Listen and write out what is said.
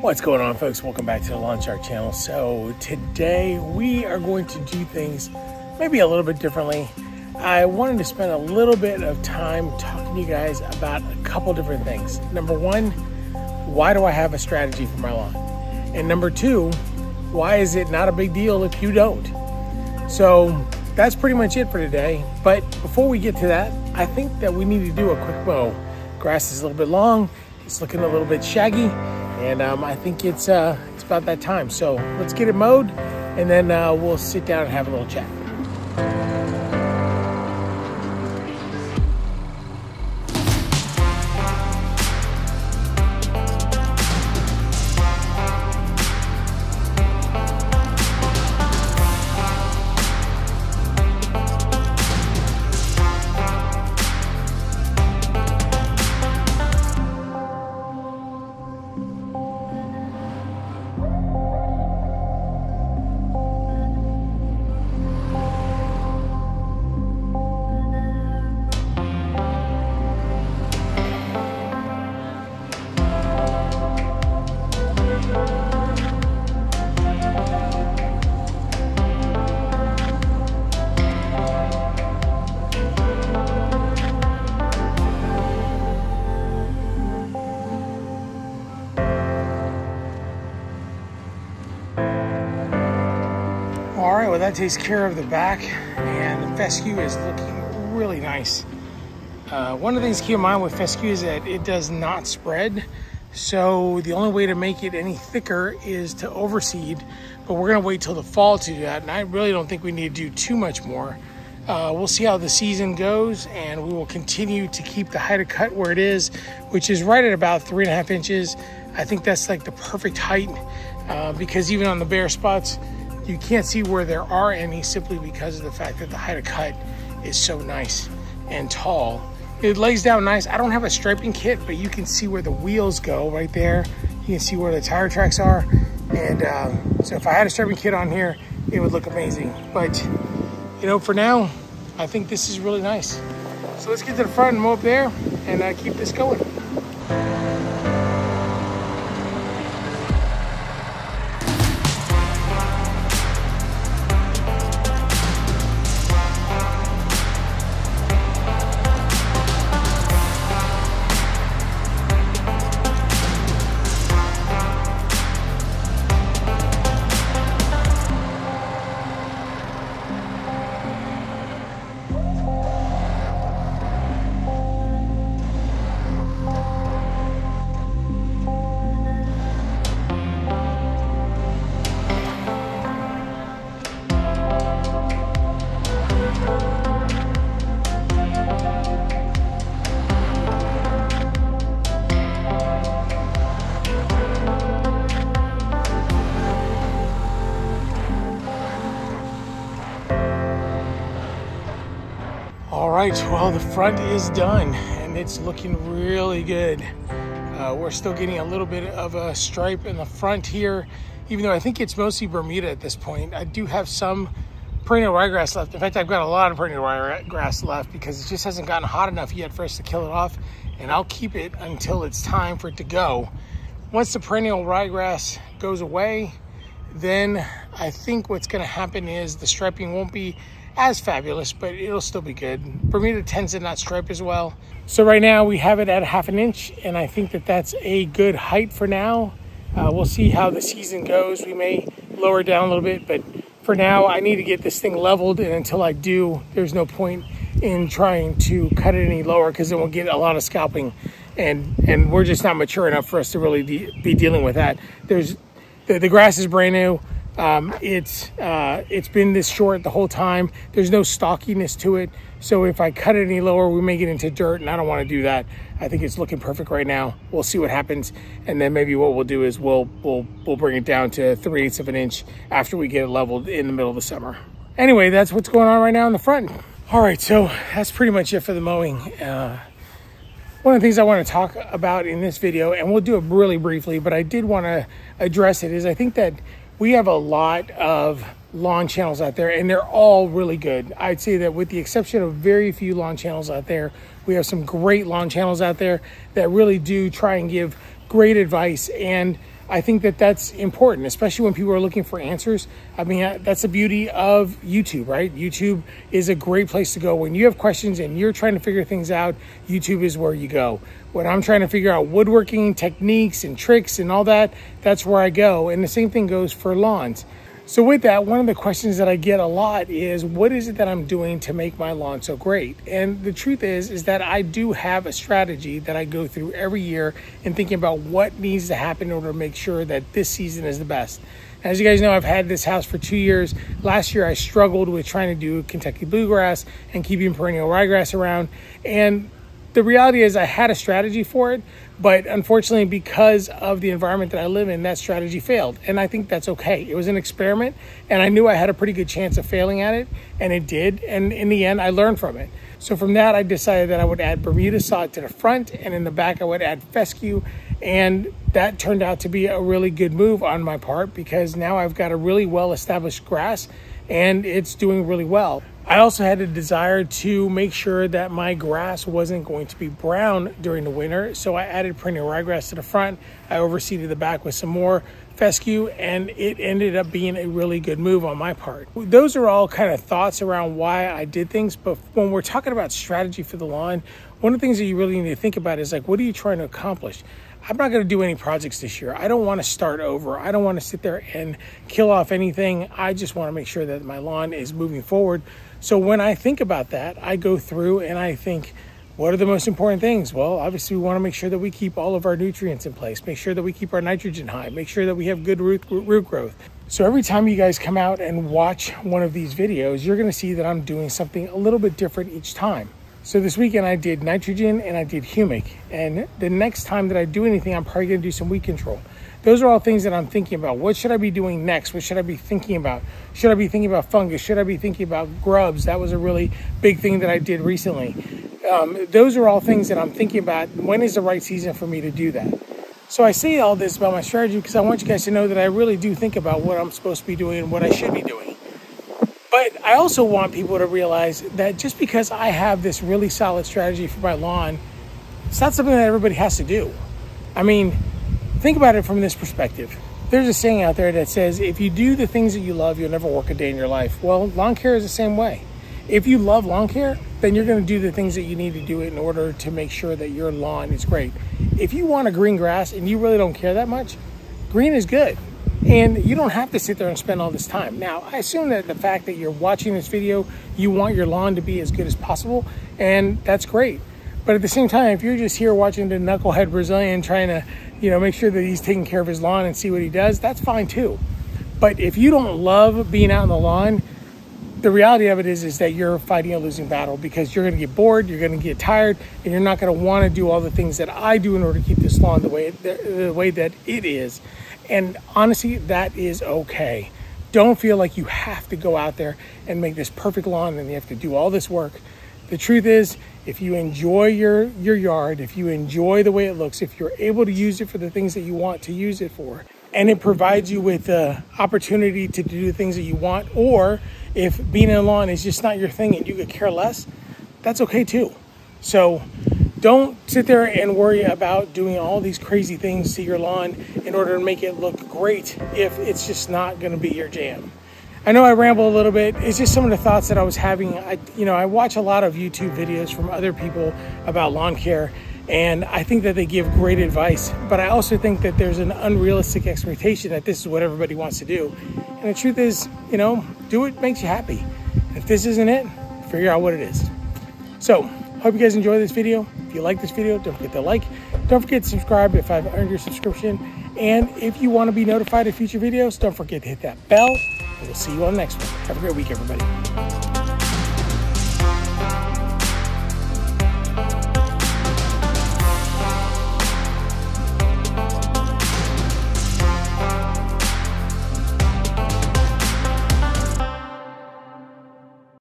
What's going on, folks? Welcome back to the Lawn Shark channel. So today we are going to do things maybe a little bit differently. I wanted to spend a little bit of time talking to you guys about a couple different things. Number one, why do I have a strategy for my lawn? And number two, why is it not a big deal if you don't? So that's pretty much it for today. But before we get to that, I think that we need to do a quick mow. Grass is a little bit long, it's looking a little bit shaggy, and I think it's about that time. So let's get it mowed, and then we'll sit down and have a little chat. All right, well, that takes care of the back, and the fescue is looking really nice. One of the things to keep in mind with fescue is that it does not spread, so the only way to make it any thicker is to overseed, but we're gonna wait till the fall to do that, and I really don't think we need to do too much more. We'll see how the season goes, and we will continue to keep the height of cut where it is, which is right at about 3.5 inches. I think that's like the perfect height, because even on the bare spots, you can't see where there are any, simply because of the fact that the height of cut is so nice and tall. It lays down nice. I don't have a striping kit, but you can see where the wheels go right there. You can see where the tire tracks are. And so if I had a striping kit on here, it would look amazing. But, you know, for now, I think this is really nice. So let's get to the front and mow up there and keep this going. All right, well, the front is done and it's looking really good. We're still getting a little bit of a stripe in the front here, even though I think it's mostly Bermuda at this point. I do have some perennial ryegrass left. In fact, I've got a lot of perennial ryegrass left because it just hasn't gotten hot enough yet for us to kill it off, and I'll keep it until it's time for it to go. Once the perennial ryegrass goes away, then I think what's gonna happen is the striping won't be as fabulous, but it'll still be good. Bermuda tends to not stripe as well. So right now we have it at 1/2 inch, and I think that that's a good height for now. We'll see how the season goes. We may lower it down a little bit, but for now I need to get this thing leveled, and until I do, there's no point in trying to cut it any lower because then we'll get a lot of scalping, and we're just not mature enough for us to really be dealing with that. The grass is brand new. It's been this short the whole time. There's no stockiness to it. So if I cut it any lower, we may get into dirt, and I don't want to do that. I think it's looking perfect right now. We'll see what happens. And then maybe what we'll do is we'll bring it down to 3/8 of an inch after we get it leveled in the middle of the summer. Anyway, that's what's going on right now in the front. All right, so that's pretty much it for the mowing. One of the things I want to talk about in this video, and we'll do it really briefly, but I did want to address it, is I think that we have a lot of lawn channels out there, and they're all really good. I'd say that with the exception of very few lawn channels out there, we have some great lawn channels out there that really do try and give great advice. And I think that that's important, especially when people are looking for answers. I mean, that's the beauty of YouTube, right? YouTube is a great place to go. When you have questions and you're trying to figure things out, YouTube is where you go. When I'm trying to figure out woodworking techniques and tricks and all that, that's where I go. And the same thing goes for lawns. So with that, one of the questions that I get a lot is, what is it that I'm doing to make my lawn so great? And the truth is that I do have a strategy that I go through every year in thinking about what needs to happen in order to make sure that this season is the best. As you guys know, I've had this house for 2 years. Last year, I struggled with trying to do Kentucky bluegrass and keeping perennial ryegrass around. And the reality is I had a strategy for it, but unfortunately, because of the environment that I live in, that strategy failed. And I think that's okay. It was an experiment, and I knew I had a pretty good chance of failing at it, and it did. And in the end, I learned from it. So from that, I decided that I would add Bermuda sod to the front, and in the back, I would add fescue. And that turned out to be a really good move on my part, because now I've got a really well-established grass, and it's doing really well. I also had a desire to make sure that my grass wasn't going to be brown during the winter, so I added perennial ryegrass to the front. I overseeded the back with some more fescue, and it ended up being a really good move on my part. Those are all kind of thoughts around why I did things, but when we're talking about strategy for the lawn, one of the things that you really need to think about is, like, what are you trying to accomplish? I'm not going to do any projects this year. I don't want to start over. I don't want to sit there and kill off anything. I just want to make sure that my lawn is moving forward. So when I think about that, I go through and I think, what are the most important things? Well, obviously we want to make sure that we keep all of our nutrients in place, make sure that we keep our nitrogen high, make sure that we have good root growth. So every time you guys come out and watch one of these videos, you're going to see that I'm doing something a little bit different each time. So this weekend I did nitrogen and I did humic. And the next time that I do anything, I'm probably going to do some weed control. Those are all things that I'm thinking about. What should I be doing next? What should I be thinking about? Should I be thinking about fungus? Should I be thinking about grubs? That was a really big thing that I did recently. Those are all things that I'm thinking about. When is the right season for me to do that? So I say all this about my strategy because I want you guys to know that I really do think about what I'm supposed to be doing and what I should be doing. But I also want people to realize that just because I have this really solid strategy for my lawn, it's not something that everybody has to do. I mean, think about it from this perspective. There's a saying out there that says, if you do the things that you love, you'll never work a day in your life. Well, lawn care is the same way. If you love lawn care, then you're going to do the things that you need to do in order to make sure that your lawn is great. If you want a green grass and you really don't care that much, green is good. And you don't have to sit there and spend all this time. Now, I assume that the fact that you're watching this video, you want your lawn to be as good as possible, and that's great. But at the same time, if you're just here watching the knucklehead Brazilian trying to, make sure that he's taking care of his lawn and see what he does, that's fine too. But if you don't love being out on the lawn, the reality of it is that you're fighting a losing battle, because you're going to get bored, you're going to get tired, and you're not going to want to do all the things that I do in order to keep this lawn the way that it is. And honestly, that is okay. Don't feel like you have to go out there and make this perfect lawn and you have to do all this work. The truth is, if you enjoy your yard, if you enjoy the way it looks, if you're able to use it for the things that you want to use it for, and it provides you with the opportunity to do the things that you want, or if being in a lawn is just not your thing and you could care less, that's okay too. So don't sit there and worry about doing all these crazy things to your lawn in order to make it look great if it's just not going to be your jam. I know I ramble a little bit. It's just some of the thoughts that I was having. I watch a lot of YouTube videos from other people about lawn care, and I think that they give great advice. But I also think that there's an unrealistic expectation that this is what everybody wants to do. And the truth is, do what makes you happy. If this isn't it, figure out what it is. So, hope you guys enjoy this video. If you like this video, don't forget to like. Don't forget to subscribe if I've earned your subscription. And if you want to be notified of future videos, don't forget to hit that bell. And we'll see you on the next one. Have a great week, everybody.